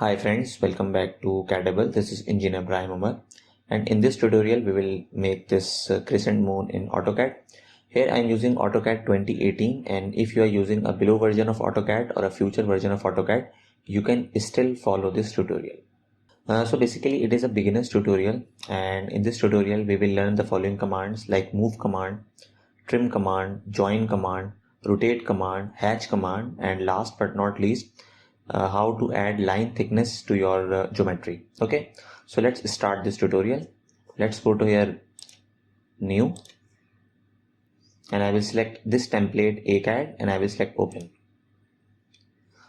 Hi friends, welcome back to CADable. This is Engineer Ibrahim Omer, and in this tutorial we will make this crescent moon in AutoCAD. Here I am using AutoCAD 2018, and if you are using a below version of AutoCAD or a future version of AutoCAD, you can still follow this tutorial. So basically it is a beginner's tutorial, and in this tutorial we will learn the following commands like move command, trim command, join command, rotate command, hatch command, and last but not least how to add line thickness to your geometry. Okay, so let's start this tutorial. Let's go to here, new, and I will select this template AutoCAD and I will select open.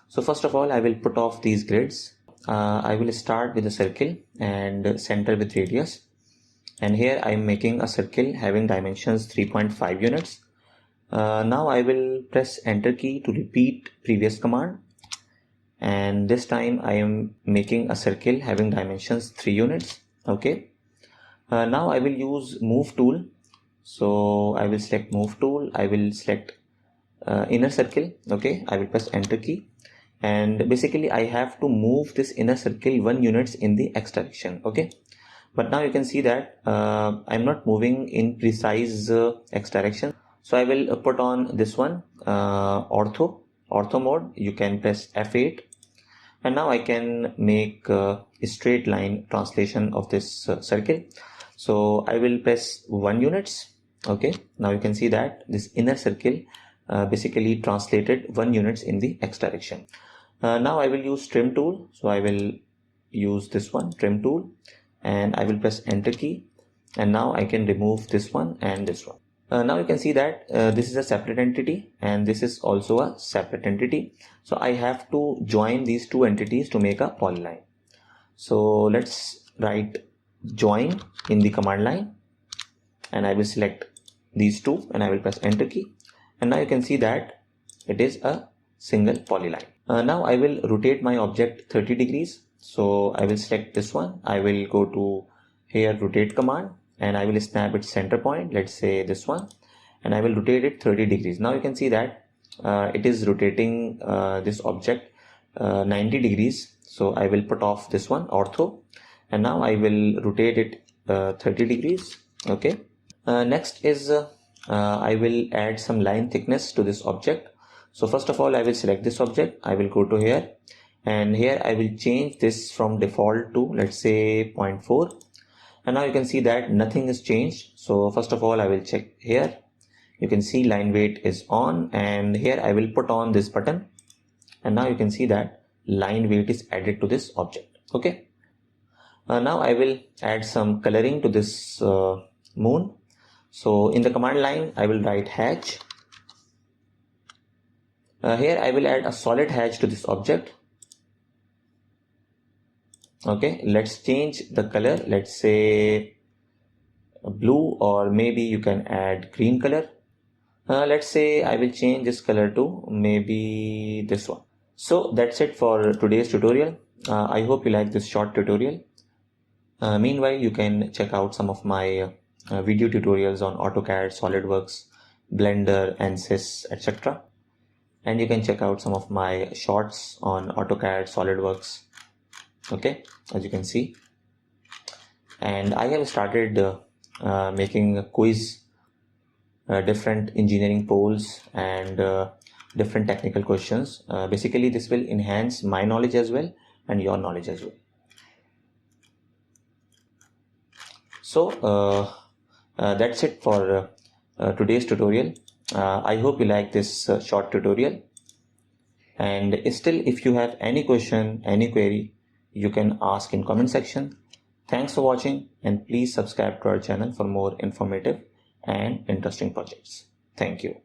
So first of all I will put off these grids. I will start with a circle and center with radius, and here I am making a circle having dimensions 3.5 units. Now I will press enter key to repeat previous command, and this time I am making a circle having dimensions 3 units. Okay, now I will use move tool. So I will select move tool, I will select inner circle. Okay, I will press enter key, and basically I have to move this inner circle 1 units in the x direction. Okay, but now you can see that I'm not moving in precise x direction. So I will put on this one, ortho mode. You can press F8, and now I can make a straight line translation of this circle. So I will press 1 units. Okay, now you can see that this inner circle basically translated 1 units in the x direction. Now I will use trim tool. So I will use this one, trim tool, and I will press enter key, and now I can remove this one and this one. Now you can see that this is a separate entity and this is also a separate entity. So I have to join these two entities to make a polyline. So let's write join in the command line, and I will select these two and I will press enter key, and now you can see that it is a single polyline. Now I will rotate my object 30 degrees. So I will select this one, I will go to here rotate command, and I will snap its center point, let's say this one, and I will rotate it 30 degrees. Now you can see that it is rotating this object 90 degrees. So I will put off this one, ortho, and now I will rotate it 30 degrees. Okay, next is I will add some line thickness to this object. So first of all I will select this object, I will go to here, and here I will change this from default to, let's say, 0.4, and now you can see that nothing is changed. So first of all I will check here. You can see line weight is on, and here I will put on this button, and now you can see that line weight is added to this object. Okay, now I will add some coloring to this moon. So in the command line I will write hatch. Here I will add a solid hatch to this object. Okay, let's change the color, let's say blue, or maybe you can add green color. Let's say I will change this color to maybe this one. So that's it for today's tutorial. I hope you like this short tutorial. Meanwhile, you can check out some of my video tutorials on AutoCAD, SolidWorks, Blender, ANSYS, etc. And you can check out some of my shorts on AutoCAD, SolidWorks. Okay, as you can see, and I have started making a quiz, different engineering polls, and different technical questions. Basically this will enhance my knowledge as well and your knowledge as well. So that's it for today's tutorial. I hope you like this short tutorial, and still if you have any question, any query, you can ask in comment section. Thanks for watching, and please subscribe to our channel for more informative and interesting projects. Thank you.